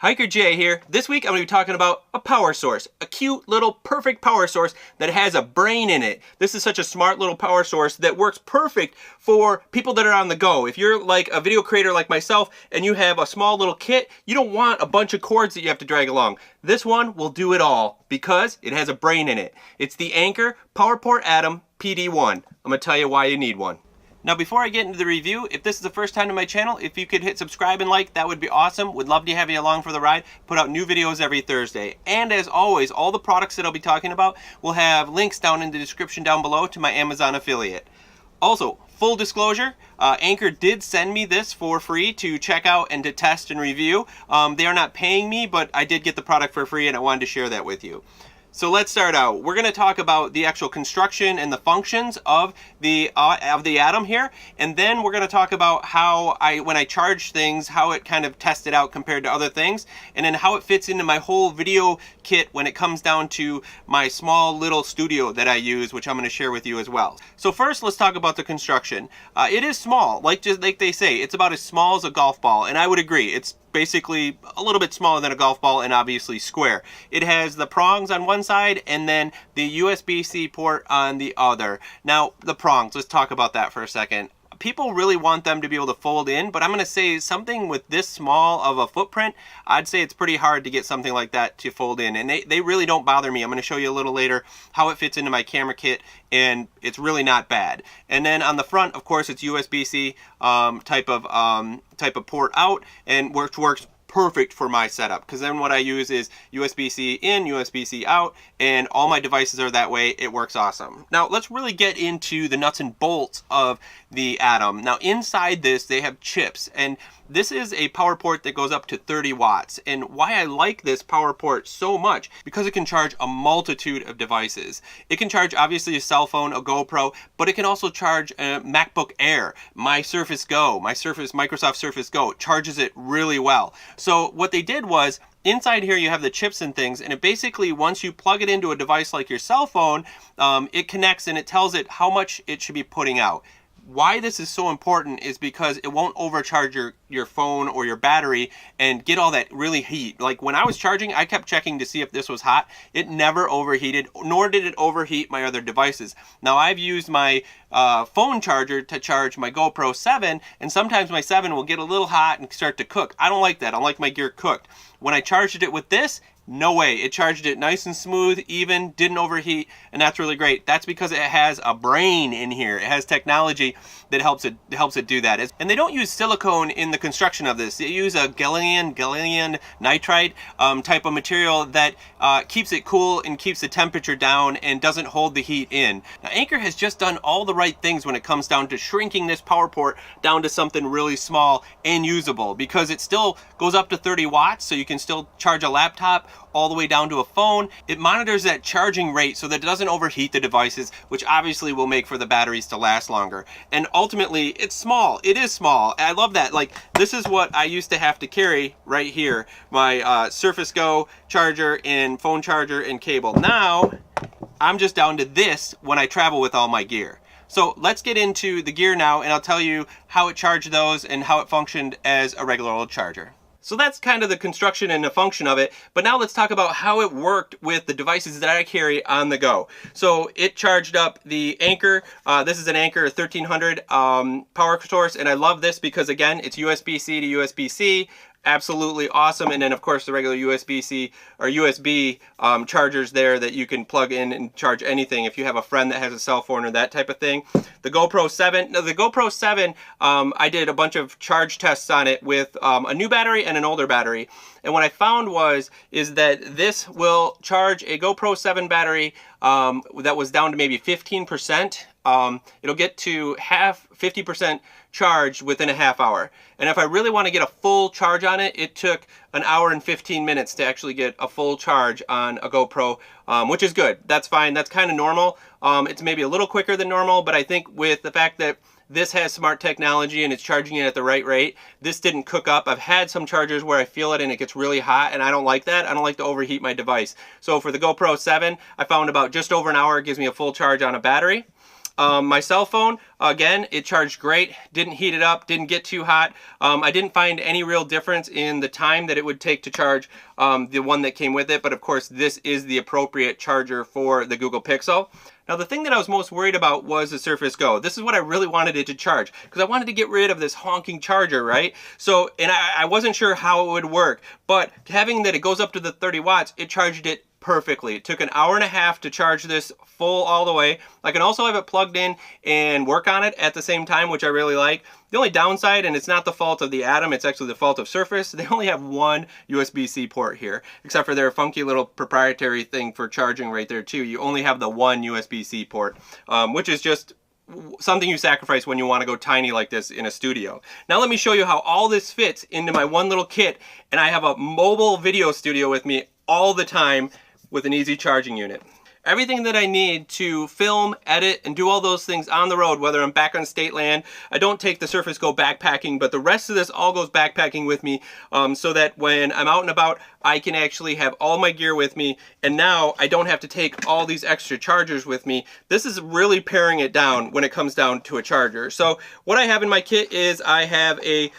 Hiker Jay here. This week I'm going to be talking about a power source, a cute little perfect power source that has a brain in it. This is such a smart little power source that works perfect for people that are on the go. If you're like a video creator like myself and you have a small little kit, you don't want a bunch of cords that you have to drag along. This one will do it all because it has a brain in it. It's the Anker PowerPort Atom PD1. I'm going to tell you why you need one. Now before I get into the review, if this is the first time to my channel, if you could hit subscribe and like, that would be awesome. Would love to have you along for the ride. Put out new videos every Thursday. And as always, all the products that I'll be talking about will have links down in the description down below to my Amazon affiliate. Also, full disclosure, Anker did send me this for free to check out and to test and review. They are not paying me, but I did get the product for free and I wanted to share that with you. So let's start out. We're going to talk about the actual construction and the functions of the Atom here, and then we're going to talk about how when I charge things, how it kind of tested out compared to other things, and then how it fits into my whole video kit when it comes down to my small little studio that I use, which I'm going to share with you as well. So first, let's talk about the construction. It is small, like they say, it's about as small as a golf ball, and I would agree. It's basically a little bit smaller than a golf ball and obviously square. It has the prongs on one side and then the USB-C port on the other. Now the prongs, let's talk about that for a second. People really want them to be able to fold in, but I'm going to say something with this small of a footprint, I'd say it's pretty hard to get something like that to fold in, and they really don't bother me. I'm going to show you a little later how it fits into my camera kit, and it's really not bad. And then on the front, of course, it's USB-C type of port out, and which works perfect for my setup, because then what I use is USB-C in, USB-C out, and all my devices are that way. It works awesome. Now let's really get into the nuts and bolts of the Atom. Now inside this they have chips, and this is a power port that goes up to 30 watts. And why I like this power port so much, because it can charge a multitude of devices. It can charge obviously a cell phone, a GoPro, but it can also charge a MacBook Air, my Surface Go, Microsoft Surface Go. It charges it really well. So what they did was, inside here you have the chips and things, and it basically, once you plug it into a device like your cell phone, it connects and it tells it how much it should be putting out. Why this is so important is because it won't overcharge your phone or your battery and get all that really heat. Like when I was charging, I kept checking to see if this was hot. It never overheated, nor did it overheat my other devices. Now I've used my phone charger to charge my GoPro 7, and sometimes my 7 will get a little hot and start to cook. I don't like that. I like my gear cooked. When I charged it with this, no way. It charged it nice and smooth, even, didn't overheat, and that's really great. That's because it has a brain in here. It has technology that helps it do that. And they don't use silicone in the construction of this. They use a gallium nitride type of material that keeps it cool and keeps the temperature down and doesn't hold the heat in. Now Anker has just done all the right things when it comes down to shrinking this power port down to something really small and usable, because it still goes up to 30 watts, so you can still charge a laptop all the way down to a phone. It monitors that charging rate so that it doesn't overheat the devices, which obviously will make for the batteries to last longer. And ultimately, it's small. It is small. I love that. Like, this is what I used to have to carry right here. My Surface Go charger and phone charger and cable. Now, I'm just down to this when I travel with all my gear. So let's get into the gear now, and I'll tell you how it charged those and how it functioned as a regular old charger. So that's kind of the construction and the function of it, but now let's talk about how it worked with the devices that I carry on the go. So it charged up the Anker. This is an Anker 1300 power source, and I love this because, again, it's USB-C to USB-C. Absolutely awesome. And then of course the regular USB-C or USB chargers there that you can plug in and charge anything if you have a friend that has a cell phone or that type of thing. The GoPro 7, now the GoPro 7, I did a bunch of charge tests on it with a new battery and an older battery. And what I found is that this will charge a GoPro 7 battery that was down to maybe 15%. It'll get to 50% charged within a half hour. And if I really want to get a full charge on it, it took an hour and 15 minutes to actually get a full charge on a GoPro, which is good. That's fine. That's kind of normal. It's maybe a little quicker than normal, but I think with the fact that this has smart technology and it's charging it at the right rate, this didn't cook up. I've had some chargers where I feel it and it gets really hot, and I don't like that. I don't like to overheat my device. So for the GoPro 7, I found about just over an hour it gives me a full charge on a battery. My cell phone, again, it charged great, didn't heat it up, didn't get too hot. I didn't find any real difference in the time that it would take to charge the one that came with it, but of course this is the appropriate charger for the Google Pixel. Now the thing that I was most worried about was the Surface Go. This is what I really wanted it to charge, because I wanted to get rid of this honking charger, right? So, and I wasn't sure how it would work, but having that it goes up to the 30 watts, it charged it perfectly. It took an hour and a half to charge this full all the way. I can also have it plugged in and work on it at the same time, which I really like. The only downside, and it's not the fault of the Atom, it's actually the fault of Surface, they only have one USB-C port here, except for their funky little proprietary thing for charging right there too. You only have the one USB-C port, which is just something you sacrifice when you want to go tiny like this in a studio. Now let me show you how all this fits into my one little kit, and I have a mobile video studio with me all the time with an easy charging unit. Everything that I need to film, edit, and do all those things on the road, whether I'm back on state land. I don't take the Surface Go backpacking, but the rest of this all goes backpacking with me, so that when I'm out and about, I can actually have all my gear with me, and now I don't have to take all these extra chargers with me. This is really paring it down when it comes down to a charger. So what I have in my kit is I have a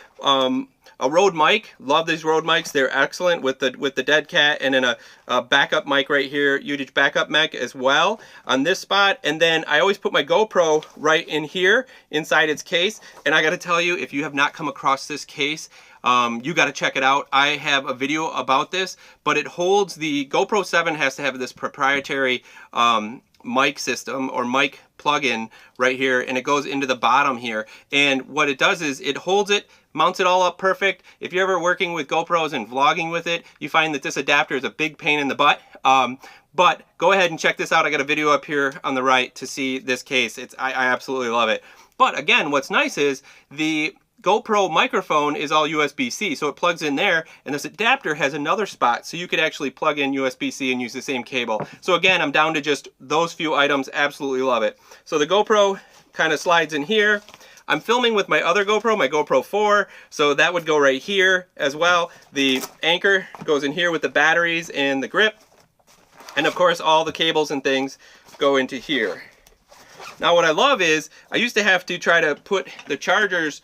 Rode mic. Love these Rode mics. They're excellent with the dead cat, and then a backup mic right here, Udage backup mic as well on this spot. And then I always put my GoPro right in here inside its case. And I got to tell you, if you have not come across this case, you got to check it out. I have a video about this, but it holds the GoPro 7 has to have this proprietary mic system or mic plug-in right here, and it goes into the bottom here, and what it does is it holds it, mounts it all up perfect. If you're ever working with GoPros and vlogging with it, you find that this adapter is a big pain in the butt. But go ahead and check this out. I got a video up here on the right to see this case. I absolutely love it. But again, what's nice is the GoPro microphone is all USB-C, so it plugs in there, and this adapter has another spot, so you could actually plug in USB-C and use the same cable. So again, I'm down to just those few items. Absolutely love it. So the GoPro kind of slides in here. I'm filming with my other GoPro, my GoPro 4, so that would go right here as well. The Anker goes in here with the batteries and the grip, and of course all the cables and things go into here. Now what I love is, I used to have to try to put the chargers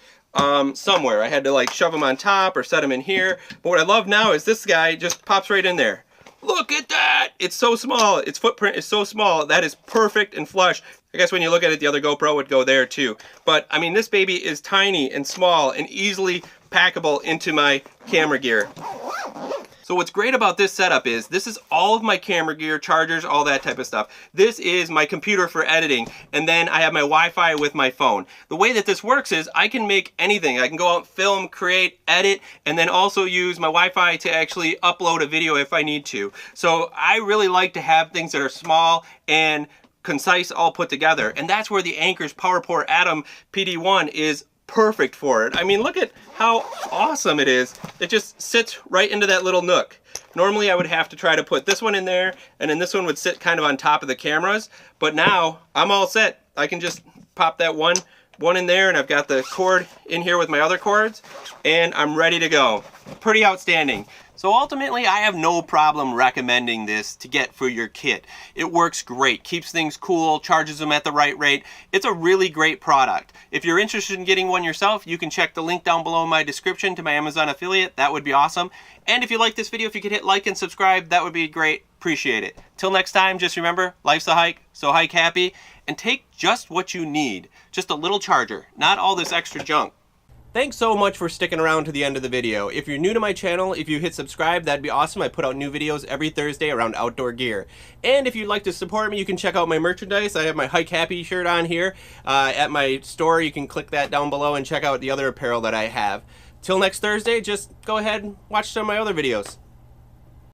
somewhere. I had to like shove them on top or set them in here. But what I love now is this guy just pops right in there. Look at that! It's so small. Its footprint is so small. That is perfect and flush. I guess when you look at it, the other GoPro would go there too. But I mean, this baby is tiny and small and easily packable into my camera gear. So what's great about this setup is this is all of my camera gear, chargers, all that type of stuff. This is my computer for editing, and then I have my Wi-Fi with my phone. The way that this works is I can make anything. I can go out, film, create, edit, and then also use my Wi-Fi to actually upload a video if I need to. So I really like to have things that are small and concise all put together, and that's where the Anker's PowerPort Atom PD1 is perfect for it. I mean, look at how awesome it is. It just sits right into that little nook. Normally I would have to try to put this one in there, and then this one would sit kind of on top of the cameras, but now I'm all set. I can just pop that one in there, and I've got the cord in here with my other cords, and I'm ready to go. Pretty outstanding. So ultimately, I have no problem recommending this to get for your kit. It works great, keeps things cool, charges them at the right rate. It's a really great product. If you're interested in getting one yourself, you can check the link down below in my description to my Amazon affiliate. That would be awesome. And if you like this video, if you could hit like and subscribe, that would be great. Appreciate it. Till next time, just remember, life's a hike, so hike happy, and take just what you need. Just a little charger, not all this extra junk. Thanks so much for sticking around to the end of the video. If you're new to my channel, if you hit subscribe, that'd be awesome. I put out new videos every Thursday around outdoor gear. And if you'd like to support me, you can check out my merchandise. I have my Hike Happy shirt on here at my store. You can click that down below and check out the other apparel that I have. Till next Thursday, just go ahead and watch some of my other videos.